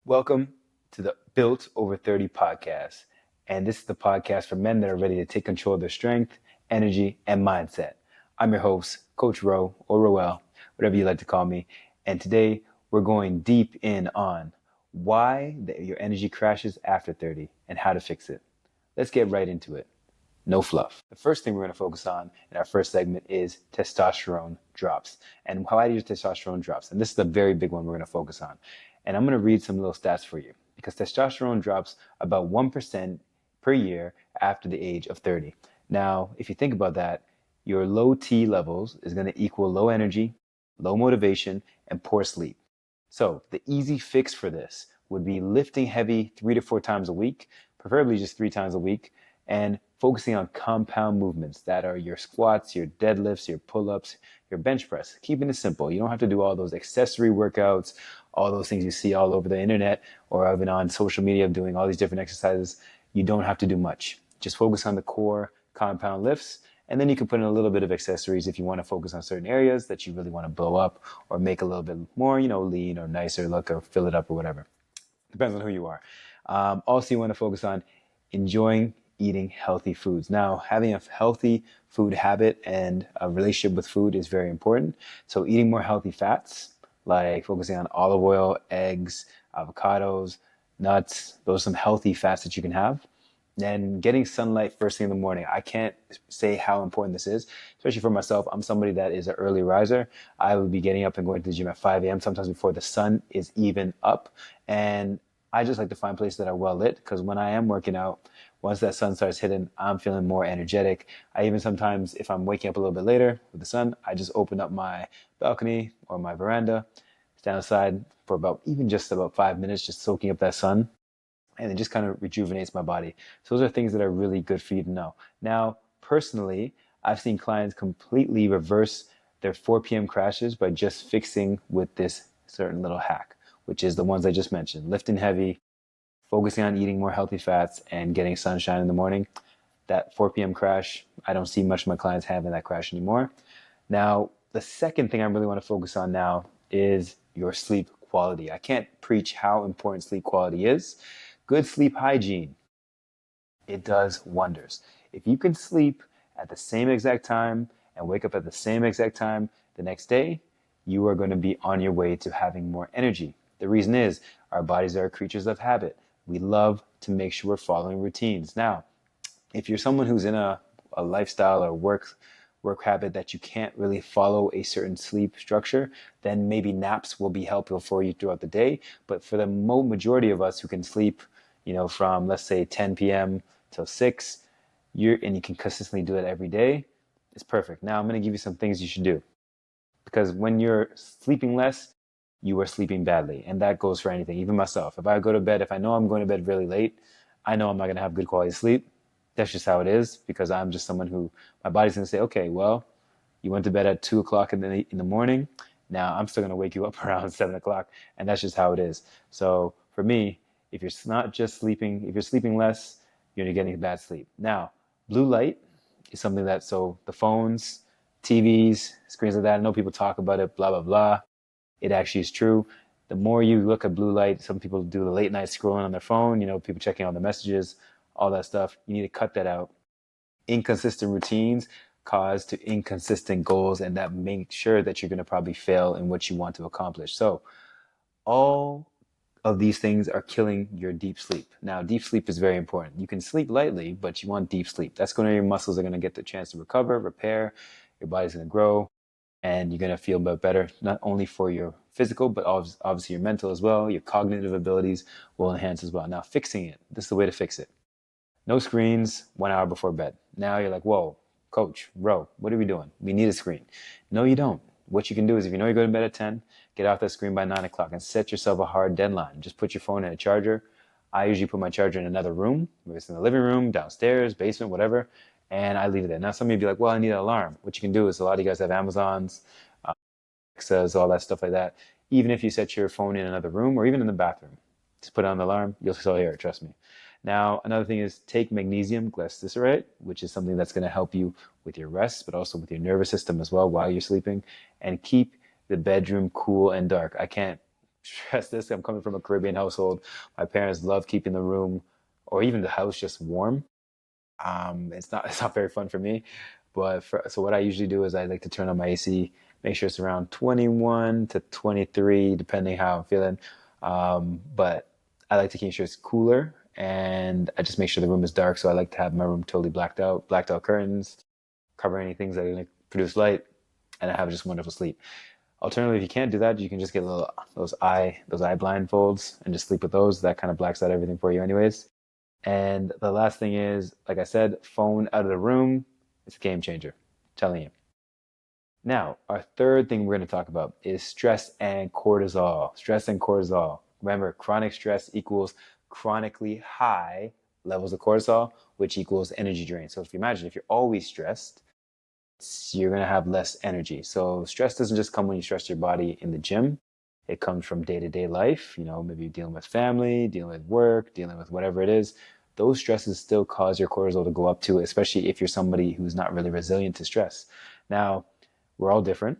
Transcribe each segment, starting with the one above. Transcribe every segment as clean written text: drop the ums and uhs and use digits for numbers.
Welcome to the Built Over 30 podcast. And this is the podcast for men that are ready to take control of their strength, energy, and mindset. I'm your host, Coach Ro, or Roel, whatever you like to call me. And today we're going deep in on why your energy crashes after 30 and how to fix it. Let's get right into it. No fluff. The first thing we're going to focus on in our first segment is testosterone drops and why your testosterone drops. And this is the very big one we're going to focus on. And I'm going to read some little stats for you because testosterone drops about 1% per year after the age of 30. Now, if you think about that, your low T levels is going to equal low energy, low motivation, and poor sleep. So the easy fix for this would be lifting heavy 3 to 4 times a week, preferably just 3 times a week, and focusing on compound movements that are your squats, your deadlifts, your pull-ups, your bench press. Keeping it simple. You don't have to do all those accessory workouts, all those things you see all over the internet or even on social media of doing all these different exercises. You don't have to do much. Just focus on the core compound lifts, and then you can put in a little bit of accessories if you want to focus on certain areas that you really want to blow up or make a little bit more, lean or nicer look or fill it up or whatever. Depends on who you are. Also, you want to focus on enjoying eating healthy foods. Now, having a healthy food habit and a relationship with food is very important. So eating more healthy fats, like focusing on olive oil, eggs, avocados, nuts, those are some healthy fats that you can have. Then getting sunlight first thing in the morning. I can't say how important this is, especially for myself. I'm somebody that is an early riser. I would be getting up and going to the gym at 5 a.m., sometimes before the sun is even up. And I just like to find places that are well lit because when I am working out, once that sun starts hitting, I'm feeling more energetic. I even sometimes, if I'm waking up a little bit later with the sun, I just open up my balcony or my veranda, stand outside for just about 5 minutes, just soaking up that sun. And it just kind of rejuvenates my body. So those are things that are really good for you to know. Now, personally, I've seen clients completely reverse their 4 p.m. crashes by just fixing with this certain little hack, which is the ones I just mentioned: lifting heavy, focusing on eating more healthy fats, and getting sunshine in the morning. That 4 p.m. crash, I don't see much of my clients having that crash anymore. Now, the second thing I really want to focus on now is your sleep quality. I can't preach how important sleep quality is. Good sleep hygiene, it does wonders. If you can sleep at the same exact time and wake up at the same exact time the next day, you are going to be on your way to having more energy. The reason is our bodies are creatures of habit. We love to make sure we're following routines. Now, if you're someone who's in a lifestyle or work habit that you can't really follow a certain sleep structure, then maybe naps will be helpful for you throughout the day. But for the majority of us who can sleep, from let's say 10 p.m. till 6, and you can consistently do it every day, it's perfect. Now I'm going to give you some things you should do, because when you're sleeping less, you are sleeping badly. And that goes for anything, even myself. If I go to bed, if I know I'm going to bed really late, I know I'm not going to have good quality sleep. That's just how it is, because I'm just someone who, my body's going to say, okay, well, you went to bed at 2 o'clock in the morning. Now I'm still going to wake you up around 7 o'clock. And that's just how it is. So for me, if you're not just sleeping, if you're sleeping less, you're getting bad sleep. Now, blue light is something that, so the phones, TVs, screens like that, I know people talk about it, blah, blah, blah. It actually is true. The more you look at blue light, some people do the late night scrolling on their phone, people checking all the messages, all that stuff. You need to cut that out. Inconsistent routines cause to inconsistent goals, and that makes sure that you're going to probably fail in what you want to accomplish. So all of these things are killing your deep sleep. Now, deep sleep is very important. You can sleep lightly, but you want deep sleep. That's when your muscles are going to get the chance to recover, repair, your body's going to grow, and you're going to feel better, not only for your physical, but obviously your mental as well. Your cognitive abilities will enhance as well. Now, fixing it, this is the way to fix it. No screens 1 hour before bed. Now you're like, whoa, coach, bro, what are we doing? We need a screen. No, you don't. What you can do is, if you know you're going to bed at 10, get off that screen by 9 o'clock and set yourself a hard deadline. Just put your phone in a charger. I usually put my charger in another room, whether it's in the living room, downstairs, basement, whatever, and I leave it there. Now, some of you be like, well, I need an alarm. What you can do is, a lot of you guys have Amazons, Alexas, all that stuff like that. Even if you set your phone in another room or even in the bathroom, just put on the alarm, you'll still hear it, trust me. Now, another thing is take magnesium glycerate, which is something that's going to help you with your rest, but also with your nervous system as well while you're sleeping, and keep the bedroom cool and dark. I can't stress this. I'm coming from a Caribbean household. My parents love keeping the room or even the house just warm. It's not very fun for me, but so what I usually do is I like to turn on my AC, make sure it's around 21 to 23, depending how I'm feeling. But I like to keep sure it's cooler, and I just make sure the room is dark. So I like to have my room totally blacked out curtains, cover any things that are going to produce light, and I have just wonderful sleep. Alternatively, if you can't do that, you can just get those eye blindfolds and just sleep with those. That kind of blacks out everything for you, anyways. And the last thing is, like I said, phone out of the room. It's a game changer. I'm telling you. Now, our third thing we're going to talk about is stress and cortisol. Stress and cortisol. Remember, chronic stress equals chronically high levels of cortisol, which equals energy drain. So if you imagine, if you're always stressed, you're going to have less energy. So stress doesn't just come when you stress your body in the gym. It comes from day-to-day life. Maybe you're dealing with family, dealing with work, dealing with whatever it is. Those stresses still cause your cortisol to go up too, especially if you're somebody who's not really resilient to stress. Now, we're all different,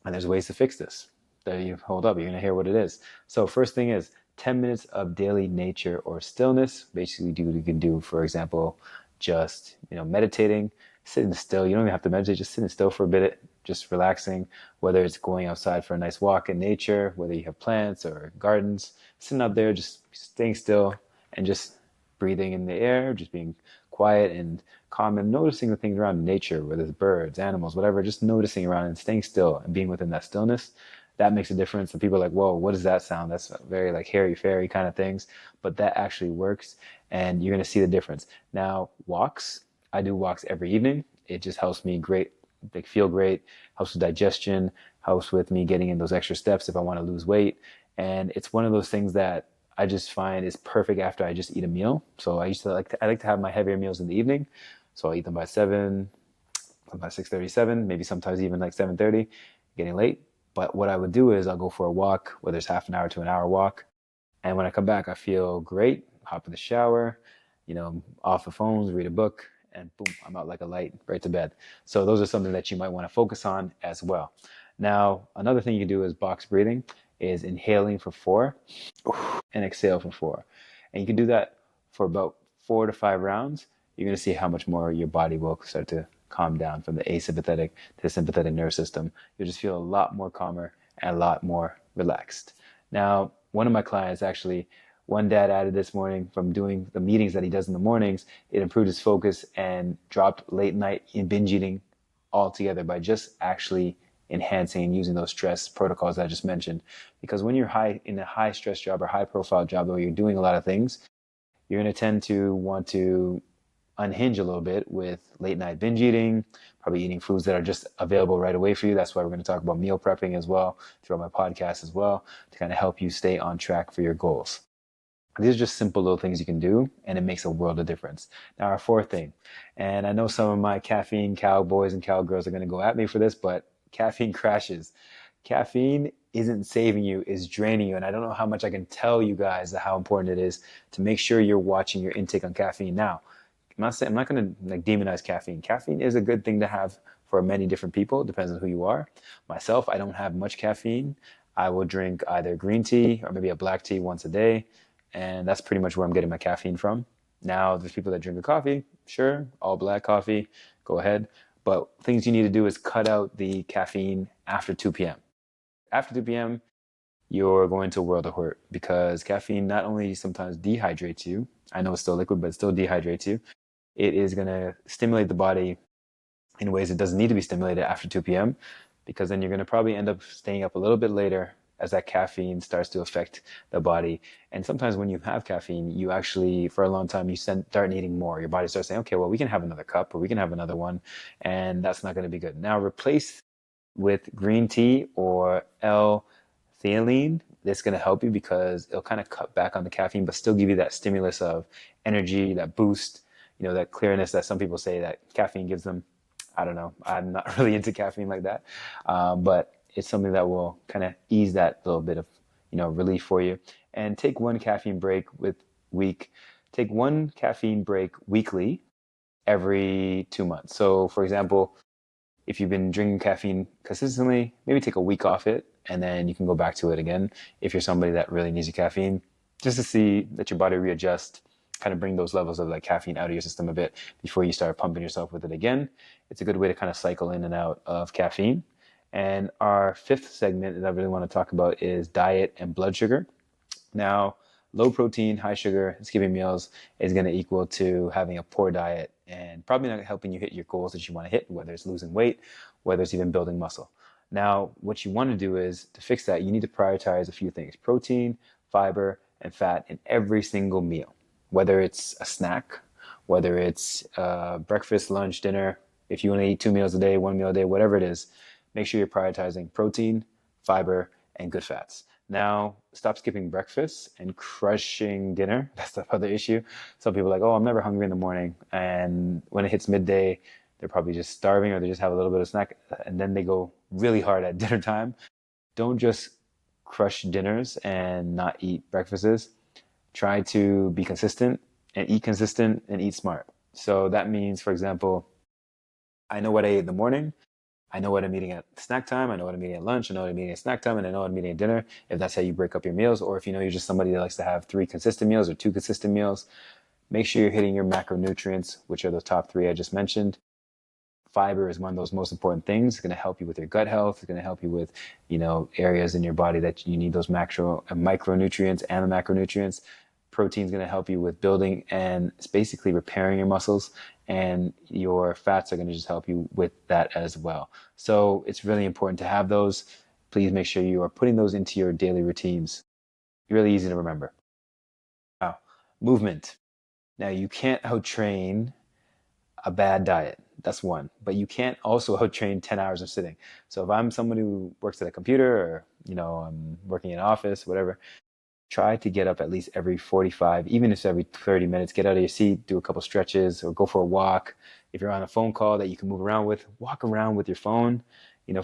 and there's ways to fix this. There you hold up, you're going to hear what it is. So first thing is 10 minutes of daily nature or stillness. Basically do what you can do, for example, just meditating, sitting still. You don't even have to meditate, just sitting still for a bit, just relaxing, whether it's going outside for a nice walk in nature, whether you have plants or gardens, sitting out there, just staying still and just breathing in the air, just being quiet and calm and noticing the things around nature, whether it's birds, animals, whatever, just noticing around and staying still and being within that stillness. That makes a difference. And people are like, whoa, what does that sound? That's very like hairy fairy kind of things, but that actually works and you're going to see the difference. Now, walks, I do walks every evening. It just helps me feel great, helps with digestion, helps with me getting in those extra steps if I want to lose weight. And it's one of those things that I just find is perfect after I just eat a meal. So I like to have my heavier meals in the evening. So I'll eat them by 7, by 6:37, maybe sometimes even like 7:30, getting late. But what I would do is I'll go for a walk, whether it's half an hour to an hour walk. And when I come back, I feel great, hop in the shower, off the phones, read a book, and boom, I'm out like a light, right to bed. So those are something that you might want to focus on as well. Now, another thing you can do is box breathing, is inhaling for 4 and exhale for 4. And you can do that for about 4 to 5 rounds. You're going to see how much more your body will start to calm down from the asympathetic to the sympathetic nervous system. You'll just feel a lot more calmer and a lot more relaxed. Now, one of my clients actually, one dad added this morning from doing the meetings that he does in the mornings, it improved his focus and dropped late night in binge eating altogether by just actually enhancing and using those stress protocols that I just mentioned. Because when you're in a high stress job or high profile job where you're doing a lot of things, you're going to tend to want to unhinge a little bit with late night binge eating, probably eating foods that are just available right away for you. That's why we're going to talk about meal prepping as well throughout my podcast as well to kind of help you stay on track for your goals. These are just simple little things you can do, and it makes a world of difference. Now, our fourth thing, and I know some of my caffeine cowboys and cowgirls are going to go at me for this, but caffeine crashes. Caffeine isn't saving you, it's draining you. And I don't know how much I can tell you guys how important it is to make sure you're watching your intake on caffeine. Now, I'm not going to demonize caffeine. Caffeine is a good thing to have for many different people. It depends on who you are. Myself, I don't have much caffeine. I will drink either green tea or maybe a black tea once a day. And that's pretty much where I'm getting my caffeine from. Now, there's people that drink a coffee. Sure, all black coffee, go ahead. But things you need to do is cut out the caffeine after 2 p.m. After 2 p.m., you're going to a world of hurt because caffeine not only sometimes dehydrates you, I know it's still liquid, but it still dehydrates you. It is going to stimulate the body in ways it doesn't need to be stimulated after 2 p.m. because then you're going to probably end up staying up a little bit later as that caffeine starts to affect the body. And sometimes when you have caffeine, you actually, for a long time, you start needing more. Your body starts saying, okay, well, we can have another cup or we can have another one. And that's not going to be good. Now, replace with green tea or L-theanine. That's going to help you because it'll kind of cut back on the caffeine, but still give you that stimulus of energy, that boost, that clearness that some people say that caffeine gives them. I don't know. I'm not really into caffeine like that. But it's something that will kind of ease that little bit of, relief for you. And take one caffeine break take one caffeine break weekly every 2 months. So for example, if you've been drinking caffeine consistently, maybe take a week off it and then you can go back to it again if you're somebody that really needs your caffeine, just to see that your body readjust, kind of bring those levels of like caffeine out of your system a bit before you start pumping yourself with it again. It's a good way to kind of cycle in and out of caffeine. And our fifth segment that I really want to talk about is diet and blood sugar. Now, low protein, high sugar, skipping meals is going to equal to having a poor diet and probably not helping you hit your goals that you want to hit, whether it's losing weight, whether it's even building muscle. Now, what you want to do is to fix that, you need to prioritize a few things: protein, fiber, and fat in every single meal, whether it's a snack, whether it's breakfast, lunch, dinner. If you want to eat 2 meals a day, 1 meal a day, whatever it is, make sure you're prioritizing protein, fiber, and good fats. Now, stop skipping breakfast and crushing dinner. That's the other issue. Some people are like, oh, I'm never hungry in the morning. And when it hits midday, they're probably just starving or they just have a little bit of snack. And then they go really hard at dinner time. Don't just crush dinners and not eat breakfasts. Try to be consistent and eat smart. So that means, for example, I know what I ate in the morning. I know what I'm eating at snack time. I know what I'm eating at lunch. I know what I'm eating at snack time. And I know what I'm eating at dinner. If that's how you break up your meals, or if you know you're just somebody that likes to have 3 consistent meals or 2 consistent meals, make sure you're hitting your macronutrients, which are the top 3 I just mentioned. Fiber is one of those most important things. It's going to help you with your gut health. It's going to help you with, areas in your body that you need those micronutrients and the macronutrients. Protein is going to help you with building and it's basically repairing your muscles, and your fats are going to just help you with that as well. So it's really important to have those. Please make sure you are putting those into your daily routines. Really easy to remember. Now, movement. Now, you can't out-train a bad diet. That's one. But you can't also out-train 10 hours of sitting. So if I'm somebody who works at a computer or, I'm working in an office, whatever, try to get up at least every 45, even if it's every 30 minutes, get out of your seat, do a couple stretches or go for a walk. If you're on a phone call that you can move around with, walk around with your phone.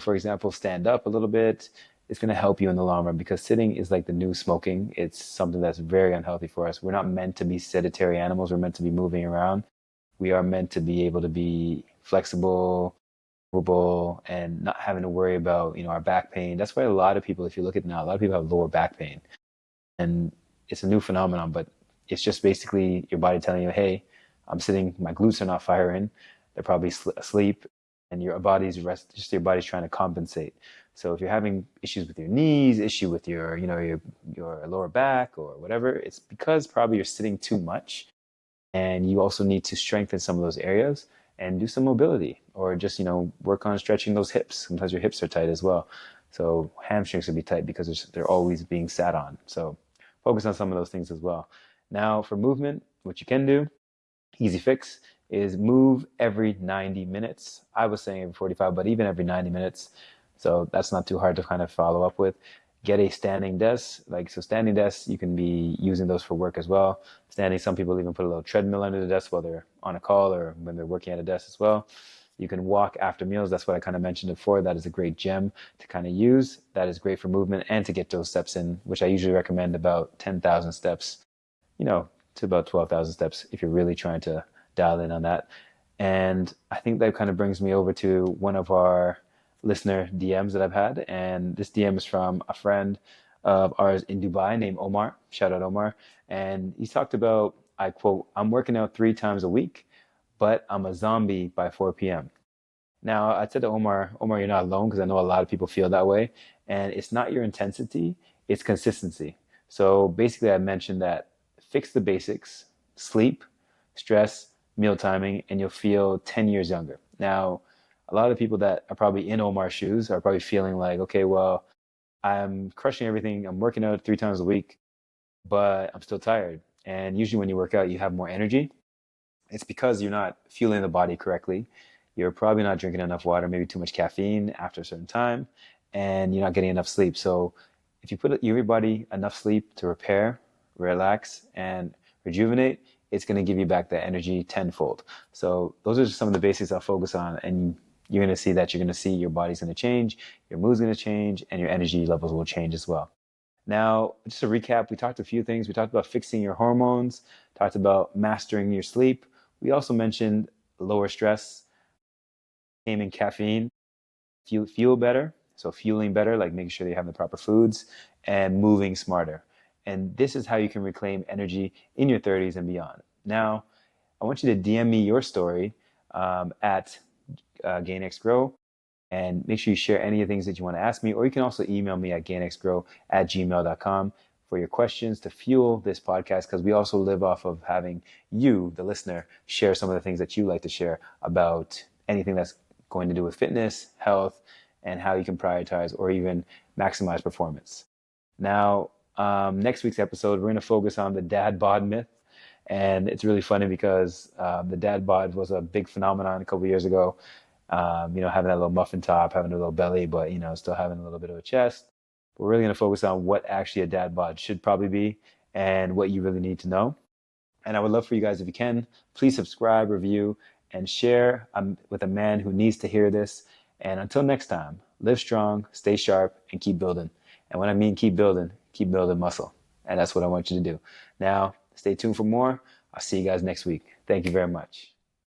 For example, stand up a little bit. It's going to help you in the long run because sitting is like the new smoking. It's something that's very unhealthy for us. We're not meant to be sedentary animals. We're meant to be moving around. We are meant to be able to be flexible, movable, and not having to worry about, our back pain. That's why a lot of people, if you look at it now, a lot of people have lower back pain. And it's a new phenomenon, but it's just basically your body telling you, hey, I'm sitting, my glutes are not firing. They're probably asleep, and your body's your body's trying to compensate. So if you're having issues with your knees, issue with your lower back or whatever, it's because probably you're sitting too much, and you also need to strengthen some of those areas and do some mobility, or just work on stretching those hips. Sometimes your hips are tight as well. So hamstrings would be tight because they're always being sat on. So focus on some of those things as well. Now for movement, what you can do, easy fix, is move every 90 minutes. I was saying every 45, but even every 90 minutes. So that's not too hard to kind of follow up with. Get a standing desk. Standing desks, you can be using those for work as well. Standing, some people even put a little treadmill under the desk while they're on a call or when they're working at a desk as well. You can walk after meals. That's what I kind of mentioned before. That is a great gem to kind of use. That is great for movement and to get those steps in, which I usually recommend about 10,000 steps, to about 12,000 steps if you're really trying to dial in on that. And I think that kind of brings me over to one of our listener DMs that I've had. And this DM is from a friend of ours in Dubai named Omar. Shout out Omar. And he talked about, I quote, "I'm working out 3 times a week, but I'm a zombie by 4 p.m. Now, I said to Omar, you're not alone, because I know a lot of people feel that way. And it's not your intensity, it's consistency. So basically, I mentioned that fix the basics: sleep, stress, meal timing, and you'll feel 10 years younger. Now, a lot of people that are probably in Omar's shoes are probably feeling like, okay, well, I'm crushing everything. I'm working out 3 times a week, but I'm still tired. And usually when you work out, you have more energy. It's because you're not fueling the body correctly. You're probably not drinking enough water, maybe too much caffeine after a certain time, and you're not getting enough sleep. So if you give your body enough sleep to repair, relax, and rejuvenate, it's going to give you back that energy tenfold. So those are just some of the basics I'll focus on, and you're going to see that your body's going to change, your mood's going to change, and your energy levels will change as well. Now, just to recap, we talked a few things. We talked about fixing your hormones, talked about mastering your sleep. We also mentioned lower stress, taming caffeine, fuel better. So fueling better, like making sure they have the proper foods, and moving smarter. And this is how you can reclaim energy in your 30s and beyond. Now, I want you to DM me your story at GainXGrow, and make sure you share any of the things that you want to ask me, or you can also email me at gainxgrow@gmail.com for your questions to fuel this podcast, because we also live off of having you, the listener, share some of the things that you like to share about anything that's going to do with fitness, health, and how you can prioritize or even maximize performance. Now, next week's episode, we're going to focus on the dad bod myth. And it's really funny because the dad bod was a big phenomenon a couple of years ago. Having that little muffin top, having a little belly, but, still having a little bit of a chest. We're really going to focus on what actually a dad bod should probably be and what you really need to know. And I would love for you guys, if you can, please subscribe, review, and share with a man who needs to hear this. And until next time, live strong, stay sharp, and keep building. And when I mean keep building muscle. And that's what I want you to do. Now, stay tuned for more. I'll see you guys next week. Thank you very much.